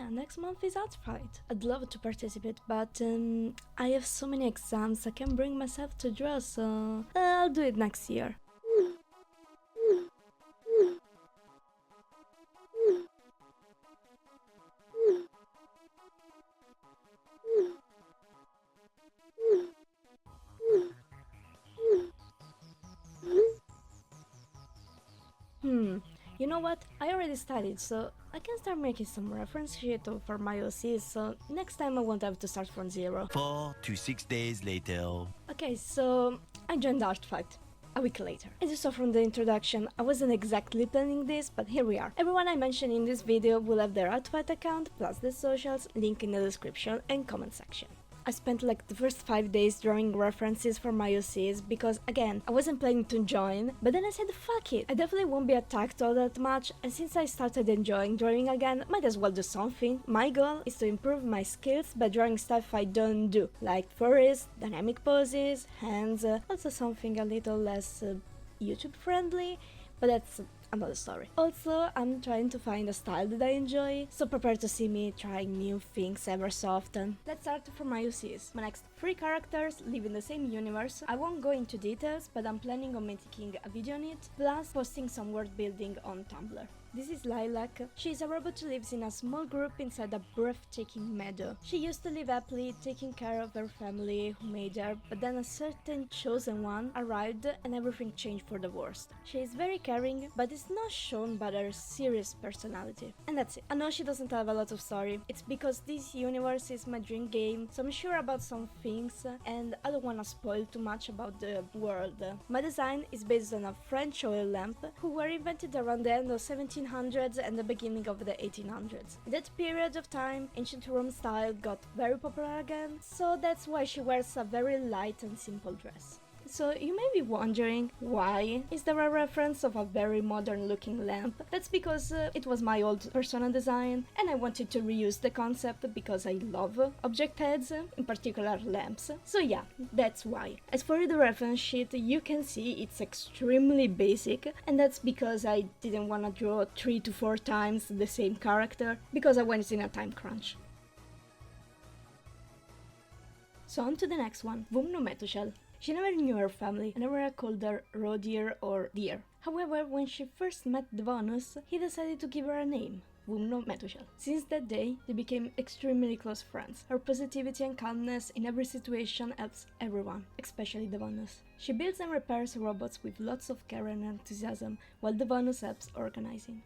yeah, next month is artfight. I'd love to participate, but I have so many exams I can't bring myself to draw, so I'll do it next year. You know what? I already studied, so I can start making some reference sheet for my OCs, so next time I won't have to start from zero. 4 to 6 days later. Okay, so I joined Artfight a week later. As you saw from the introduction, I wasn't exactly planning this, but here we are. Everyone I mentioned in this video will have their Artfight account, plus the socials, link in the description and comment section. I spent like the first 5 days drawing references for my OCs because, again, I wasn't planning to join, but then I said fuck it, I definitely won't be attacked all that much, and since I started enjoying drawing again, might as well do something. My goal is to improve my skills by drawing stuff I don't do, like furries, dynamic poses, hands, also something a little less YouTube friendly, but that's another story. Also, I'm trying to find a style that I enjoy, so prepare to see me trying new things ever so often. Let's start from my UCs. My next 3 characters live in the same universe. I won't go into details, but I'm planning on making a video on it, plus posting some world building on Tumblr. This is Lilac. She is a robot who lives in a small group inside a breathtaking meadow. She used to live happily, taking care of her family who made her, but then a certain chosen one arrived and everything changed for the worst. She is very caring, but it's not shown by her serious personality. And that's it. I know she doesn't have a lot of story. It's because this universe is my dream game, so I'm sure about some things, and I don't wanna spoil too much about the world. My design is based on a French oil lamp, who were invented around the end of 1700s and the beginning of the 1800s. In that period of time, ancient Rome style got very popular again, so that's why she wears a very light and simple dress. So you may be wondering, why is there a reference of a very modern looking lamp? That's because it was my old Persona design and I wanted to reuse the concept because I love object heads, in particular lamps. So yeah, that's why. As for the reference sheet, you can see it's extremely basic, and that's because I didn't want to draw 3 to 4 times the same character because I went in a time crunch. So on to the next one, Tr0ll. She never knew her family, and never called her Rodier or Dear. However, when she first met Devonus, he decided to give her a name, Tr0ll. Since that day, they became extremely close friends. Her positivity and calmness in every situation helps everyone, especially Devonus. She builds and repairs robots with lots of care and enthusiasm, while Devonus helps organizing.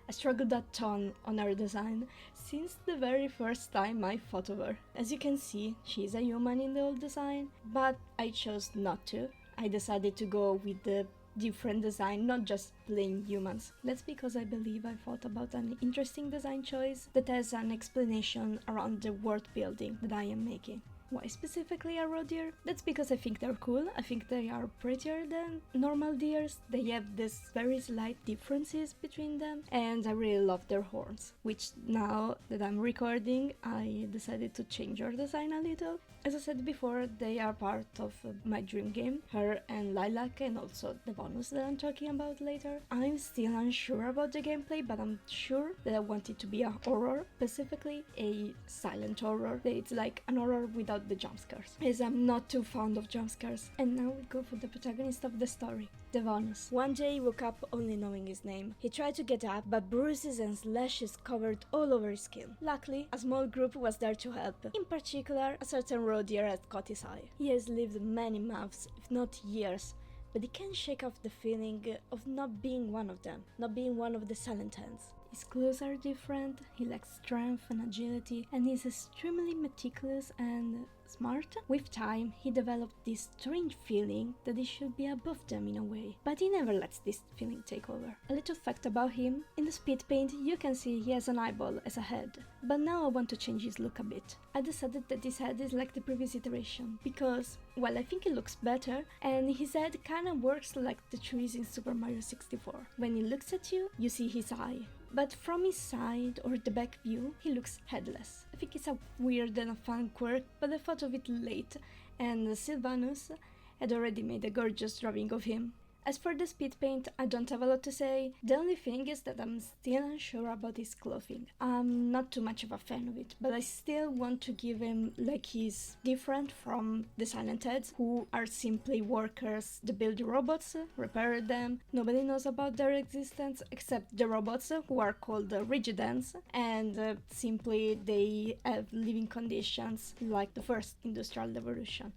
I struggled a ton on her design since the very first time I thought of her. As you can see, she is a human in the old design, but I chose not to. I decided to go with the different design, not just plain humans. That's because I believe I thought about an interesting design choice that has an explanation around the world building that I am making. Why specifically a Rodier? That's because I think they're cool, I think they are prettier than normal deers, they have these very slight differences between them, and I really love their horns, which now that I'm recording, I decided to change her design a little. As I said before, they are part of my dream game, her and Lilac, and also the bonus that I'm talking about later. I'm still unsure about the gameplay, but I'm sure that I want it to be a horror, specifically a silent horror. It's like an horror without the jump scares, as I'm not too fond of jump scares. And now we go for the protagonist of the story, Devonus. One day he woke up only knowing his name. He tried to get up, but bruises and slashes covered all over his skin. Luckily, a small group was there to help. In particular, a certain Rodier had caught his eye. He has lived many months, if not years, but he can't shake off the feeling of not being one of them, not being one of the Silent Hands. His clothes are different, he lacks strength and agility, and he's extremely meticulous and smart. With time, he developed this strange feeling that he should be above them in a way, but he never lets this feeling take over. A little fact about him, in the speed paint you can see he has an eyeball as a head, but now I want to change his look a bit. I decided that his head is like the previous iteration, because, well, I think it looks better, and his head kinda works like the trees in Super Mario 64. When he looks at you, you see his eye. But from his side or the back view, he looks headless. I think it's a weird and a fun quirk, but I thought of it late, and Sylvanus had already made a gorgeous drawing of him. As for the speed paint, I don't have a lot to say. The only thing is that I'm still unsure about his clothing. I'm not too much of a fan of it, but I still want to give him like he's different from the Silent Heads, who are simply workers that build robots, repair them. Nobody knows about their existence except the robots, who are called Rigidants, and simply they have living conditions like the first industrial revolution.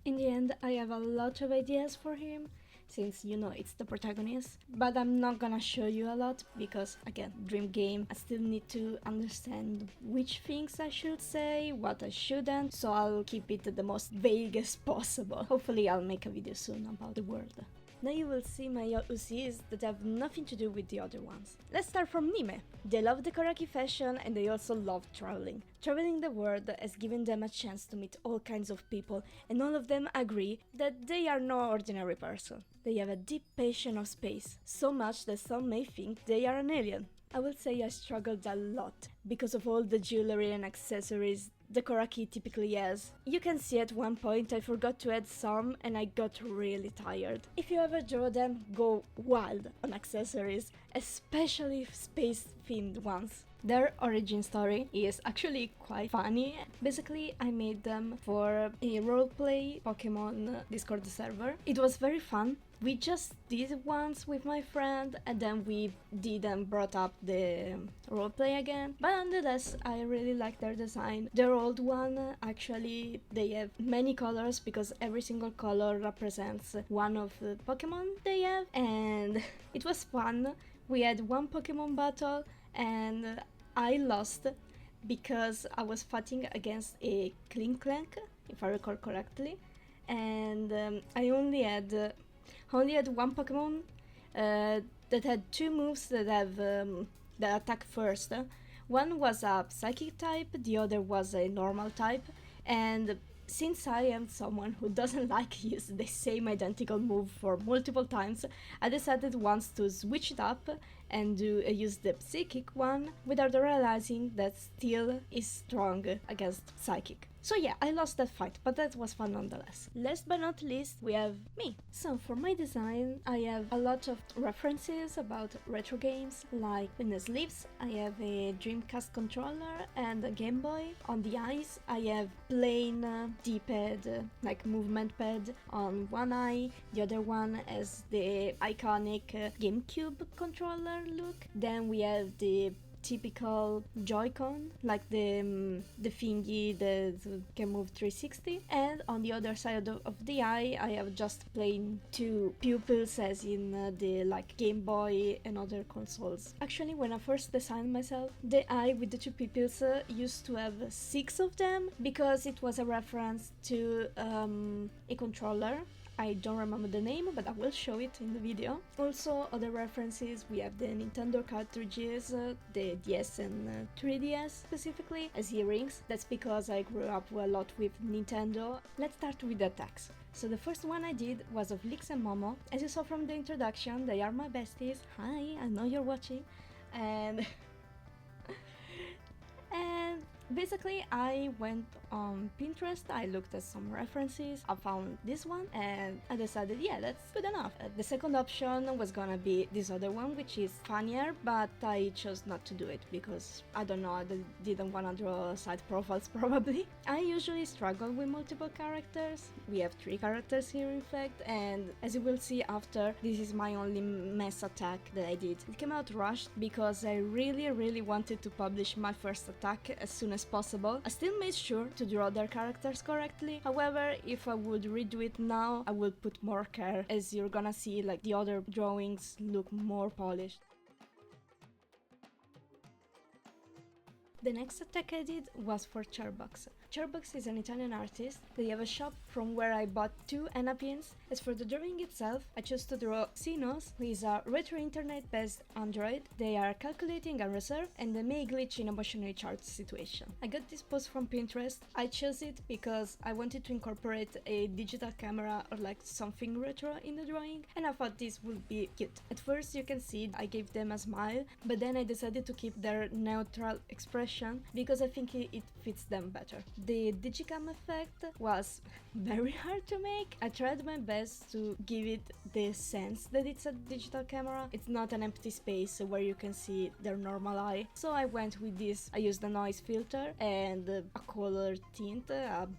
In the end, I have a lot of ideas for him, since you know it's the protagonist, but I'm not gonna show you a lot because again, dream game, I still need to understand which things I should say, what I shouldn't, so I'll keep it the most vague as possible. Hopefully I'll make a video soon about the world. Now you will see my OCs that have nothing to do with the other ones. Let's start from Nime. They love the Karaki fashion and they also love traveling. Traveling the world has given them a chance to meet all kinds of people, and all of them agree that they are no ordinary person. They have a deep passion of space, so much that some may think they are an alien. I will say I struggled a lot because of all the jewelry and accessories the Karaki typically has. You can see at one point I forgot to add some and I got really tired. If you ever draw them, go wild on accessories, especially space themed ones. Their origin story is actually quite funny. Basically, I made them for a roleplay Pokemon Discord server. It was very fun. We just did it once with my friend and then we didn't brought up the roleplay again. But nonetheless, I really like their design. Their old one, actually, they have many colors because every single color represents one of the Pokemon they have. And it was fun. We had one Pokemon battle and I lost because I was fighting against a Klinklank, if I recall correctly. And I only had one Pokemon that had two moves that have that attack first. One was a psychic type, the other was a normal type, and since I am someone who doesn't like use the same identical move for multiple times, I decided once to switch it up and use the psychic one without realizing that steel is strong against psychic. So yeah, I lost that fight, but that was fun nonetheless. Last but not least, we have me. So for my design, I have a lot of references about retro games, like in the sleeves, I have a Dreamcast controller and a Game Boy. On the eyes, I have plain D-pad, like movement pad on one eye, the other one has the iconic GameCube controller look. Then we have the typical Joy-Con, like the thingy that can move 360, and on the other side of the eye I have just plain two pupils as in the like Game Boy and other consoles. Actually, when I first designed myself, the eye with the two pupils used to have 6 of them because it was a reference to a controller. I don't remember the name, but I will show it in the video. Also, other references, we have the Nintendo cartridges, the DS and 3DS specifically, as earrings. That's because I grew up a lot with Nintendo. Let's start with the attacks. So the first one I did was of Lix and Momo. As you saw from the introduction, they are my besties. Hi, I know you're watching. And basically, I went on Pinterest, I looked at some references, I found this one, and I decided, yeah, that's good enough. The second option was gonna be this other one, which is funnier, but I chose not to do it because, I don't know, I didn't wanna draw side profiles probably. I usually struggle with multiple characters. We have 3 characters here, in fact, and as you will see after, this is my only mess attack that I did. It came out rushed because I really wanted to publish my first attack as soon as possible. I still made sure to draw their characters correctly. However, if I would redo it now, I would put more care, as you're gonna see like the other drawings look more polished. The next attack I did was for Cherbox. Cherbox is an Italian artist. They have a shop from where I bought 2 henna pins. As for the drawing itself, I chose to draw Xenos, who is a retro internet-based android. They are calculating and reserved, and they may glitch in emotionally charged situation. I got this post from Pinterest. I chose it because I wanted to incorporate a digital camera or like something retro in the drawing, and I thought this would be cute. At first you can see I gave them a smile, but then I decided to keep their neutral expression composition because I think it fits them better. The digicam effect was very hard to make. I tried my best to give it the sense that it's a digital camera. It's not an empty space where you can see their normal eye. So I went with this. I used a noise filter and a color tint,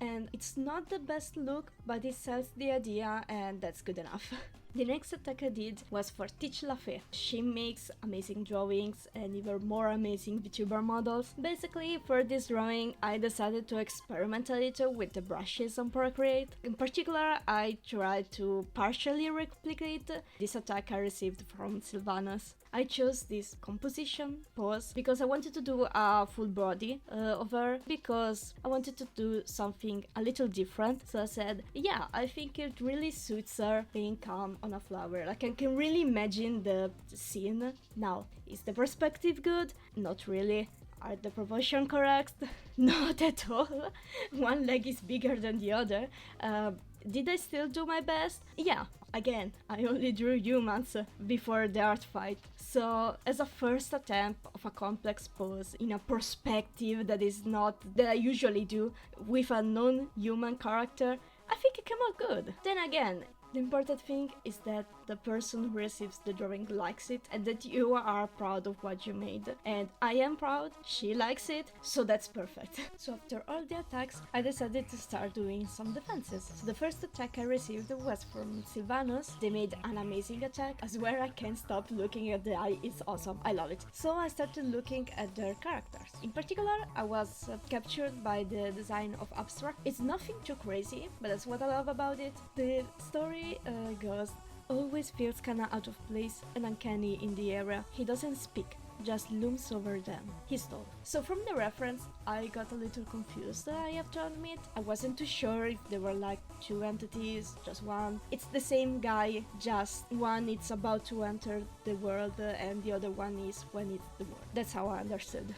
and it's not the best look, but it sells the idea, and that's good enough. The next attack I did was for Titch LaFae. She makes amazing drawings and even more amazing VTuber models. Basically, for this drawing, I decided to experiment a little with the brushes on Procreate. In particular, I tried to partially replicate this attack I received from Sylvanus. I chose this composition pose because I wanted to do a full body of her, because I wanted to do something a little different. So I said, yeah, I think it really suits her being calm on a flower. Like, I can really imagine the scene. Now, is the perspective good? Not really. Are the proportions correct? Not at all. One leg is bigger than the other. Did I still do my best? Yeah, again, I only drew humans before the art fight. So, as a first attempt of a complex pose in a perspective that is not that I usually do with a non-human character, I think it came out good. Then again, the important thing is that the person who receives the drawing likes it and that you are proud of what you made. And I am proud, she likes it, so that's perfect. So after all the attacks, I decided to start doing some defenses. So the first attack I received was from Sylvanus. They made an amazing attack. I swear I can't stop looking at the eye, it's awesome, I love it. So I started looking at their characters. In particular, I was captured by the design of Abstract. It's nothing too crazy, but that's what I love about it. The story goes, always feels kinda out of place and uncanny in the area. He doesn't speak, just looms over them. He's tall. So from the reference, I got a little confused, I have to admit. I wasn't too sure if there were like two entities, just one. It's the same guy, just one it's about to enter the world and the other one is when it's the world. That's how I understood.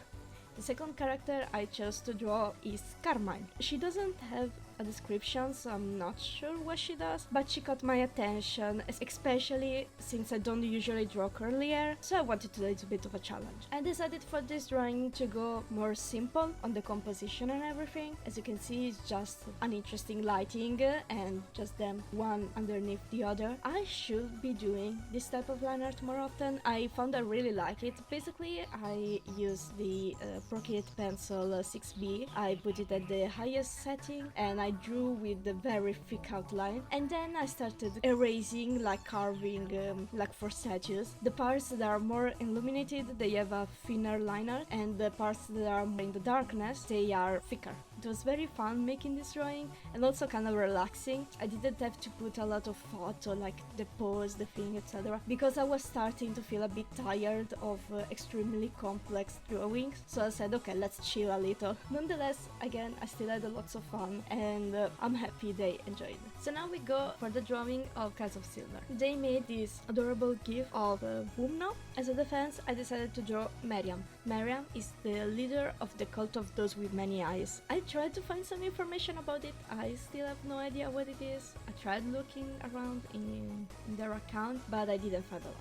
The second character I chose to draw is Carmine. She doesn't have a description, so I'm not sure what she does, but she caught my attention, especially since I don't usually draw curly hair, so I wanted to do a little bit of a challenge. I decided for this drawing to go more simple on the composition and everything. As you can see, it's just an interesting lighting and just them one underneath the other. I should be doing this type of line art more often. I found I really like it. Basically, I use the Procreate Pencil 6B. I put it at the highest setting and I drew with the very thick outline, and then I started erasing, like carving, like for statues. The parts that are more illuminated, they have a thinner line art, and the parts that are more in the darkness, they are thicker. It was very fun making this drawing and also kind of relaxing. I didn't have to put a lot of thought or like the pose, the thing, etc. because I was starting to feel a bit tired of extremely complex drawings. So I said, okay, let's chill a little. Nonetheless, again, I still had lots of fun and I'm happy they enjoyed. So now we go for the drawing of Cats of Silver. They made this adorable gif of Momo. As a defense, I decided to draw Miriam. Miriam is the leader of the cult of those with many eyes. I tried to find some information about it. I still have no idea what it is. I tried looking around in their account, but I didn't find a lot.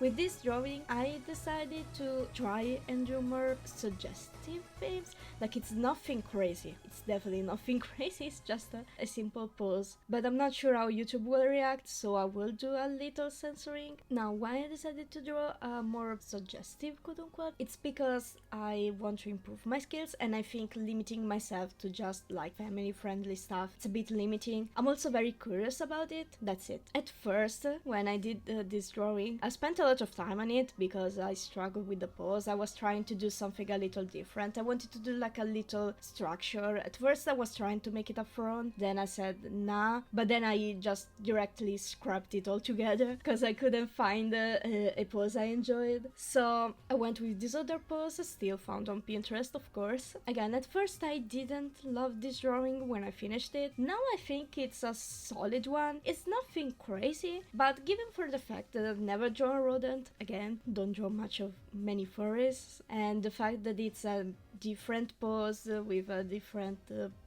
With this drawing, I decided to try and do more suggestive things. Like, it's nothing crazy. It's definitely nothing crazy, it's just a simple pose. But I'm not sure how YouTube will react, so I will do a little censoring. Now, why I decided to draw a more suggestive, quote-unquote, it's because I want to improve my skills, and I think limiting myself to just like family-friendly stuff, it's a bit limiting. I'm also very curious about it, that's it. At first, when I did this drawing, I spent a lot of time on it because I struggled with the pose. I was trying to do something a little different. I wanted to do like a little structure. At first I was trying to make it a front, then I said nah, but then I just directly scrapped it all together because I couldn't find a pose I enjoyed. So I went with this other pose, still found on Pinterest, of course. Again, at first I didn't love this drawing when I finished it. Now I think it's a solid one. It's nothing crazy, but given for the fact that I've never drawn a rodent, again, don't draw much of many furries, and the fact that it's a different pose with a different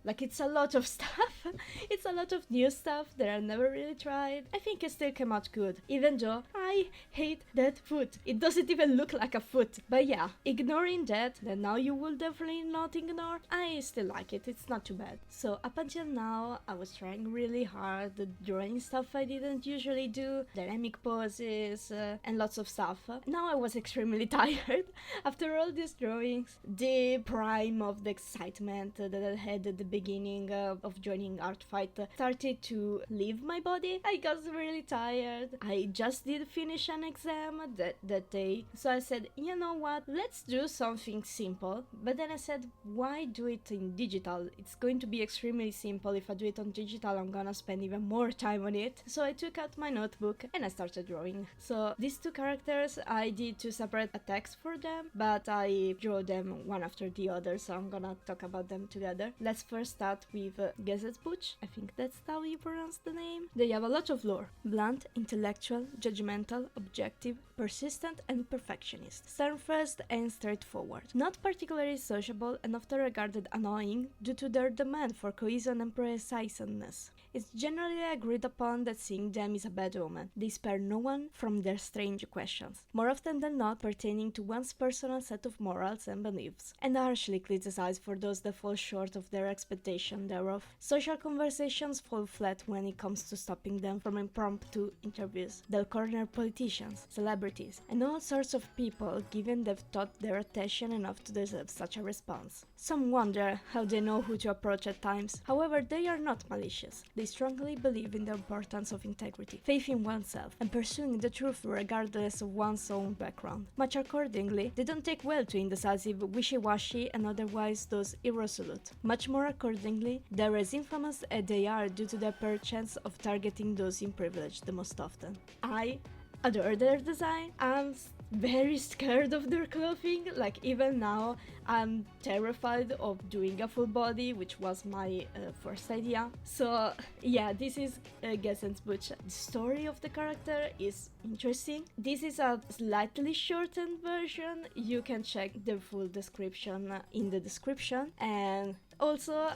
like it's a lot of stuff. It's a lot of new stuff that I never really tried. I think it still came out good, even though I hate that foot. It doesn't even look like a foot. But yeah, ignoring that now you will definitely not ignore, I still like it. It's not too bad. So up until now I was trying really hard, drawing stuff I didn't usually do, dynamic poses and lots of stuff. Now I was extremely tired after all these drawings. The prime of the excitement that I had at the beginning of joining artfight started to leave my body. I got really tired. I just did finish an exam that day, so I said, you know what, let's do something simple. But then I said, why do it in digital? It's going to be extremely simple. If I do it on digital, I'm gonna spend even more time on it. So I took out my notebook and I started drawing. So these two characters, I did two separate attacks for them, but I drew them one after the other, so I'm gonna talk about them together. Let's first start with Gezetbuch. I think that's how you pronounce the name. They have a lot of lore. Blunt, intellectual, judgmental, objective, persistent and perfectionist. Stern-faced and straightforward. Not particularly sociable and often regarded annoying due to their demand for cohesion and preciseness. It's generally agreed upon that seeing them is a bad omen. They spare no one from their strange questions, more often than not pertaining to one's personal set of morals and beliefs, and harshly criticized for those that fall short of their expectation thereof. Social conversations fall flat when it comes to stopping them from impromptu interviews. They'll corner politicians, celebrities, and all sorts of people given they've taught their attention enough to deserve such a response. Some wonder how they know who to approach at times. However, they are not malicious. They strongly believe in the importance of integrity, faith in oneself, and pursuing the truth regardless of one's own background. Much accordingly, they don't take well to indecisive, wishy-washy, and otherwise those irresolute. Much more accordingly, they're as infamous as they are due to their perchance of targeting those in privilege the most often. I adore their design. I'm very scared of their clothing. Like, even now I'm terrified of doing a full body, which was my first idea. So yeah, this is Gezetbuch. The story of the character is interesting. This is a slightly shortened version. You can check the full description in the description. And also,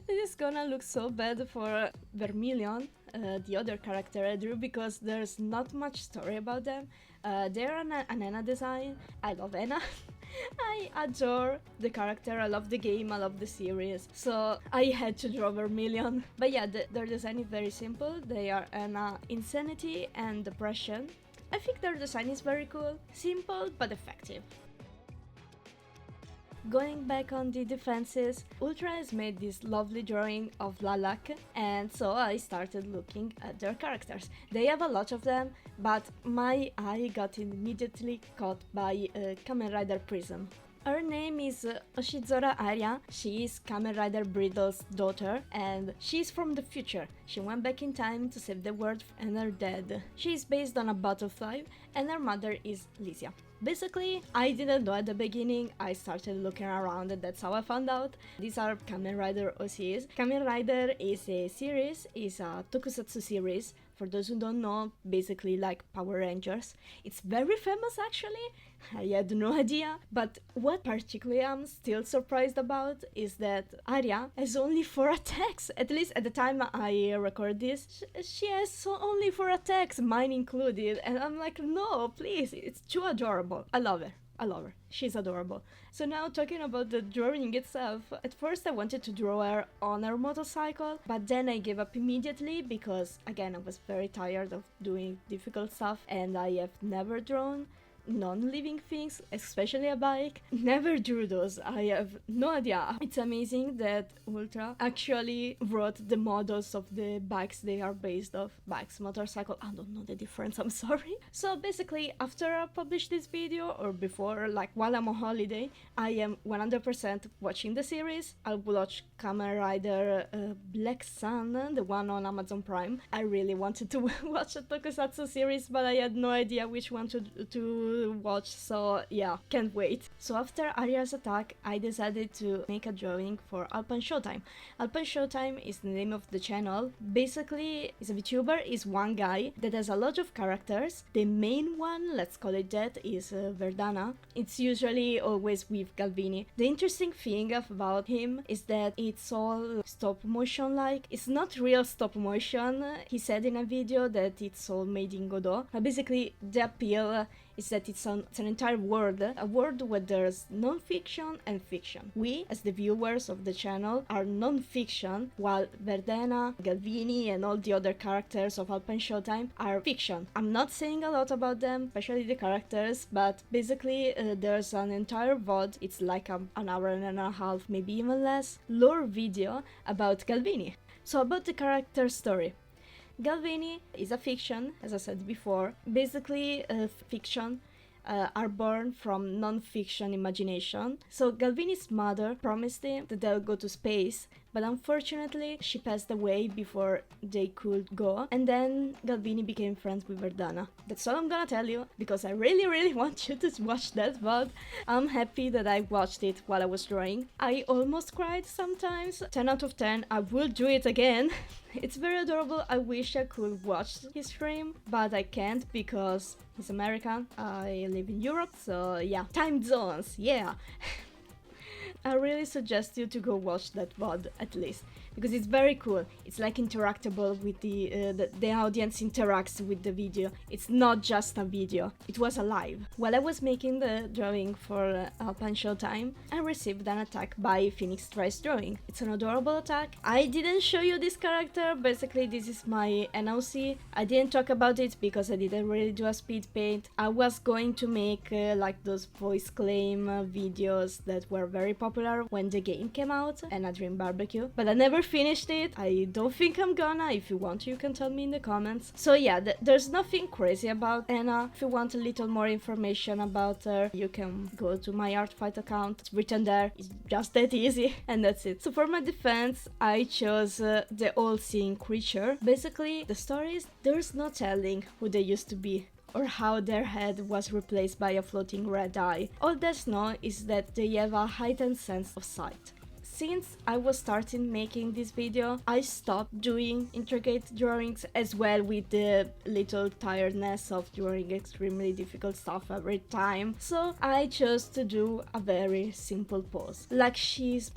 it is gonna look so bad for Vermilion, the other character I drew, because there's not much story about them. They're an Anna design. I love Anna. I adore the character, I love the game, I love the series, so I had to draw Vermilion. But yeah, their design is very simple. They are Anna insanity and depression. I think their design is very cool, simple but effective. Going back on the defenses, Ultra has made this lovely drawing of Lilac, and so I started looking at their characters. They have a lot of them, but my eye got immediately caught by Kamen Rider Prism. Her name is Oshizora Arya. She is Kamen Rider Brittle's daughter, and she's from the future. She went back in time to save the world and her dad. She is based on a butterfly, and her mother is Lysia. Basically, I didn't know at the beginning. I started looking around and that's how I found out. These are Kamen Rider OCs. Kamen Rider is a series, is a tokusatsu series. For those who don't know, basically like Power Rangers. It's very famous actually. I had no idea. But what particularly I'm still surprised about is that Arya has only 4 attacks. At least at the time I record this, she has only 4 attacks, mine included. And I'm like, no, please, it's too adorable. I love her. I love her. She's adorable. So now talking about the drawing itself, at first I wanted to draw her on her motorcycle, but then I gave up immediately because, again, I was very tired of doing difficult stuff and I have never drawn non-living things, especially a bike. Never drew those. I have no idea. It's amazing that Ultra actually wrote the models of the bikes they are based off. Bikes, motorcycle, I don't know the difference, I'm sorry. So basically, after I publish this video, or before, like while I'm on holiday, I am 100% watching the series. I'll watch Kamen Rider Black Sun, the one on Amazon Prime. I really wanted to watch a tokusatsu series, but I had no idea which one to to watch, so yeah, can't wait. So after Arya's attack, I decided to make a drawing for AlpineShowTime. AlpineShowTime is the name of the channel. Basically, is a VTuber, is one guy that has a lot of characters. The main one, let's call it that, is Verdana. It's usually always with Galvini. The interesting thing about him is that it's all stop motion like. It's not real stop motion. He said in a video that it's all made in Godot. But basically, the appeal is that it's an entire world, a world where there's non-fiction and fiction. We, as the viewers of the channel, are non-fiction, while Verdana, Galvini, and all the other characters of AlpineShowTime are fiction. I'm not saying a lot about them, especially the characters, but basically there's an entire VOD, it's like an hour and a half, maybe even less, lore video about Galvini. So about the character story. Galvini is a fiction, as I said before. Basically, fiction are born from non-fiction imagination. So Galvini's mother promised him that they'll go to space, but unfortunately she passed away before they could go, and then Galvini became friends with Verdana. That's all I'm gonna tell you, because I really want you to watch that, but I'm happy that I watched it while I was drawing. I almost cried sometimes. 10 out of 10, I will do it again. It's very adorable. I wish I could watch his stream, but I can't because he's American. I live in Europe, so yeah. Time zones, yeah. I really suggest you to go watch that VOD at least, because it's very cool. It's like interactable with the audience interacts with the video. It's not just a video, it was alive. While I was making the drawing for AlpineShowTime, I received an attack by Phoenix Tries Drawing. It's an adorable attack. I didn't show you this character, basically this is my NOC. I didn't talk about it because I didn't really do a speed paint. I was going to make like those voice claim videos that were very popular when the game came out, and a Dream Barbecue, but I never finished it. I don't think I'm gonna. If you want, you can tell me in the comments. So yeah, there's nothing crazy about Anna. If you want a little more information about her, you can go to my artfight account. It's written there. It's just that easy, and that's it. So for my defense, I chose the all-seeing creature. Basically, the story is there's no telling who they used to be, or how their head was replaced by a floating red eye. All that's known is that they have a heightened sense of sight. Since I was starting making this video, I stopped doing intricate drawings, as well with the little tiredness of drawing extremely difficult stuff every time. So I chose to do a very simple pose, like she's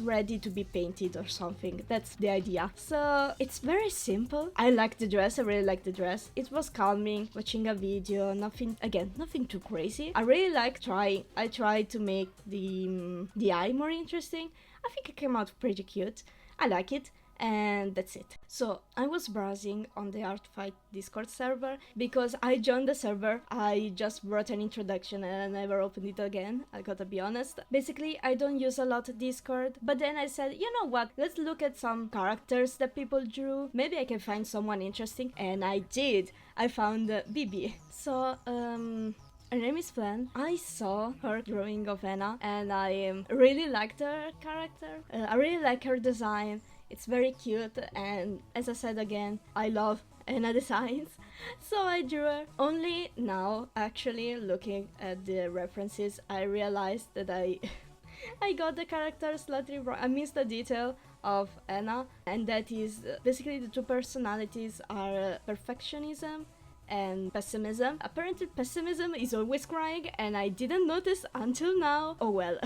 ready to be painted or something. That's the idea. So it's very simple. I like the dress, I really like the dress. It was calming watching a video, nothing too crazy. I really like trying. I tried to make the eye more interesting. I think it came out pretty cute. I like it, and that's it. So I was browsing on the Artfight Discord server because I joined the server. I just wrote an introduction and I never opened it again, I gotta be honest. Basically, I don't use a lot of Discord, but then I said, you know what, let's look at some characters that people drew. Maybe I can find someone interesting, and I did. I found Bibiee. So, her name is Flan. I saw her drawing of Anna and I really liked her character. I really like her design. It's very cute, and as I said again, I love Anna designs. So I drew her. Only now, actually, looking at the references, I realized that I got the character slightly wrong. I missed the detail of Anna, and that is basically the two personalities are perfectionism and pessimism. Apparently pessimism is always crying, and I didn't notice until now. Oh well.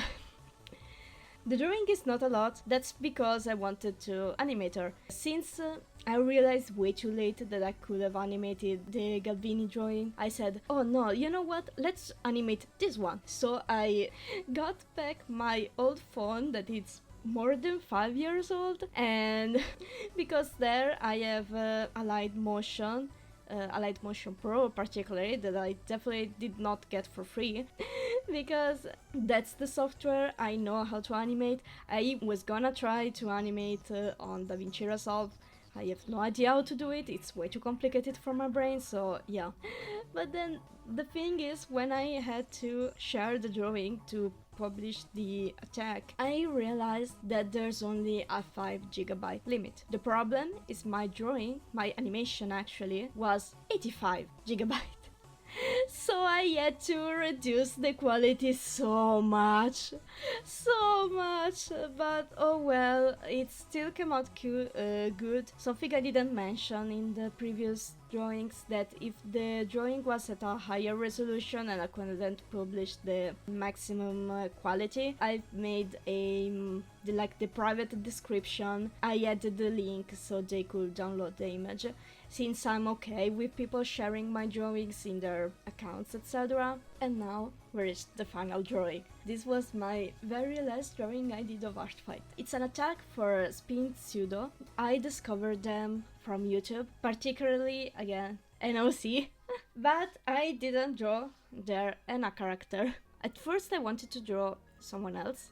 The drawing is not a lot. That's because I wanted to animate her. Since I realized way too late that I could have animated the Galvini drawing, I said, oh no, you know what, let's animate this one. So I got back my old phone that it's more than 5 years old, and because there I have Allied Motion Pro particularly, that I definitely did not get for free because that's the software I know how to animate. I was gonna try to animate on DaVinci Resolve. I have no idea how to do it, it's way too complicated for my brain, so yeah. But then the thing is, when I had to share the drawing to publish the attack, I realized that there's only a 5 GB limit. The problem is my drawing, my animation actually, was 85 GB. So I had to reduce the quality so much, but oh well, it still came out good. Something I didn't mention in the previous drawings, that if the drawing was at a higher resolution and I couldn't publish the maximum quality, I made the private description. I added the link so they could download the image, since I'm okay with people sharing my drawings in their accounts, etc. And now we reached the final drawing. This was my very last drawing I did of artfight. It's an attack for spin Syudo. I discovered them from YouTube, particularly, again, NOC, but I didn't draw their Enna character. At first I wanted to draw someone else.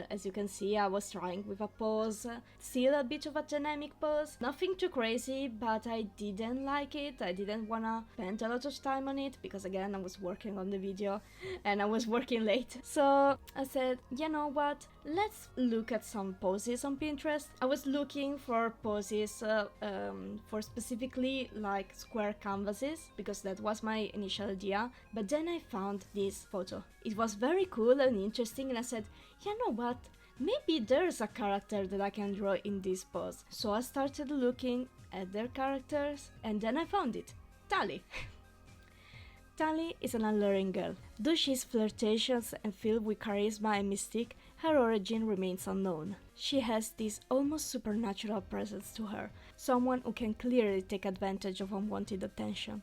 As you can see, I was trying with a pose, still a bit of a dynamic pose, nothing too crazy, but I didn't like it. I didn't wanna spend a lot of time on it, because again, I was working on the video and I was working late. So I said, you know what, let's look at some poses on Pinterest. I was looking for poses for specifically like square canvases, because that was my initial idea, but then I found this photo. It was very cool and interesting, and I said, you know what, maybe there's a character that I can draw in this pose. So I started looking at their characters, and then I found it. Tali. Tali is an alluring girl. Though she's flirtatious and filled with charisma and mystique, her origin remains unknown. She has this almost supernatural presence to her, someone who can clearly take advantage of unwanted attention.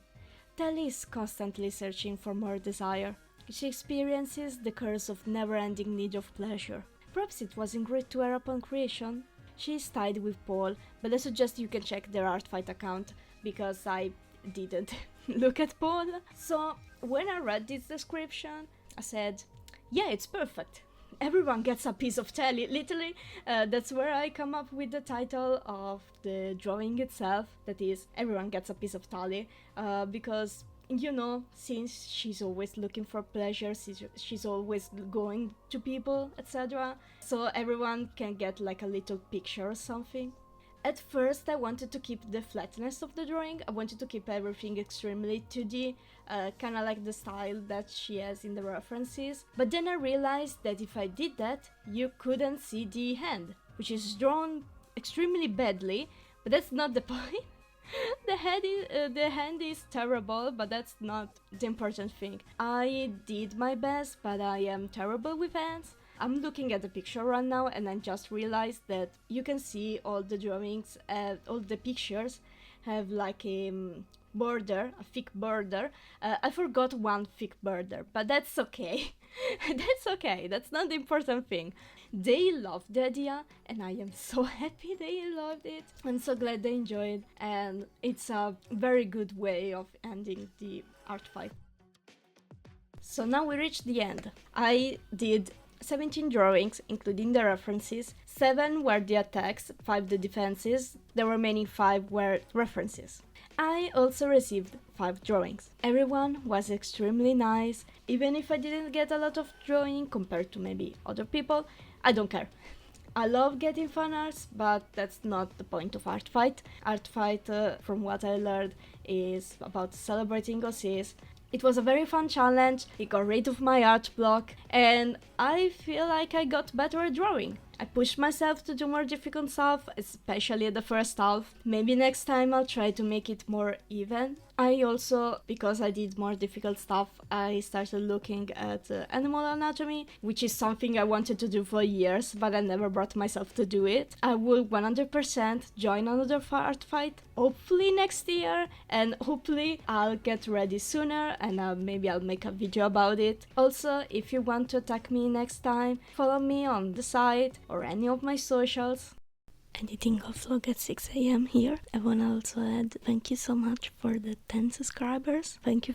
Tali is constantly searching for more desire. She experiences the curse of never-ending need of pleasure. Perhaps it wasn't great to her upon creation. She is tied with Paul, but I suggest you can check their artfight account, because I didn't look at Paul. So when I read this description, I said, yeah, it's perfect. Everyone gets a piece of Tali. Literally, that's where I come up with the title of the drawing itself, that is, everyone gets a piece of Tali, because, you know, since she's always looking for pleasure, she's always going to people, etc. So everyone can get like a little picture or something. At first I wanted to keep the flatness of the drawing. I wanted to keep everything extremely 2D, kinda like the style that she has in the references. But then I realized that if I did that, you couldn't see the hand, which is drawn extremely badly, but that's not the point. The hand is terrible, but that's not the important thing. I did my best, but I am terrible with hands. I'm looking at the picture right now, and I just realized that you can see all the drawings, all the pictures have like a border, a thick border. I forgot one thick border, but that's okay. That's okay, that's not the important thing. They loved the idea, and I am so happy they loved it. I'm so glad they enjoyed, and it's a very good way of ending the art fight. So now we reached the end. I did 17 drawings, including the references. 7 were the attacks, 5 the defenses, the remaining 5 were references. I also received 5 drawings. Everyone was extremely nice. Even if I didn't get a lot of drawing compared to maybe other people, I don't care. I love getting fan arts, but that's not the point of artfight. Artfight, from what I learned, is about celebrating OCs. It was a very fun challenge. It got rid of my art block, and I feel like I got better at drawing. I pushed myself to do more difficult stuff, especially at the first half. Maybe next time I'll try to make it more even. I also, because I did more difficult stuff, I started looking at animal anatomy, which is something I wanted to do for years, but I never brought myself to do it. I will 100% join another art fight, hopefully next year, and hopefully I'll get ready sooner, and maybe I'll make a video about it. Also, if you want to attack me next time, follow me on the site or any of my socials. Editing a vlog at 6 AM here. I wanna also add thank you so much for the 10 subscribers. Thank you.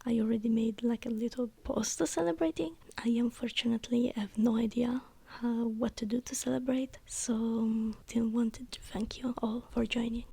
I already made like a little post celebrating. I unfortunately have no idea what to do to celebrate, so still wanted to thank you all for joining.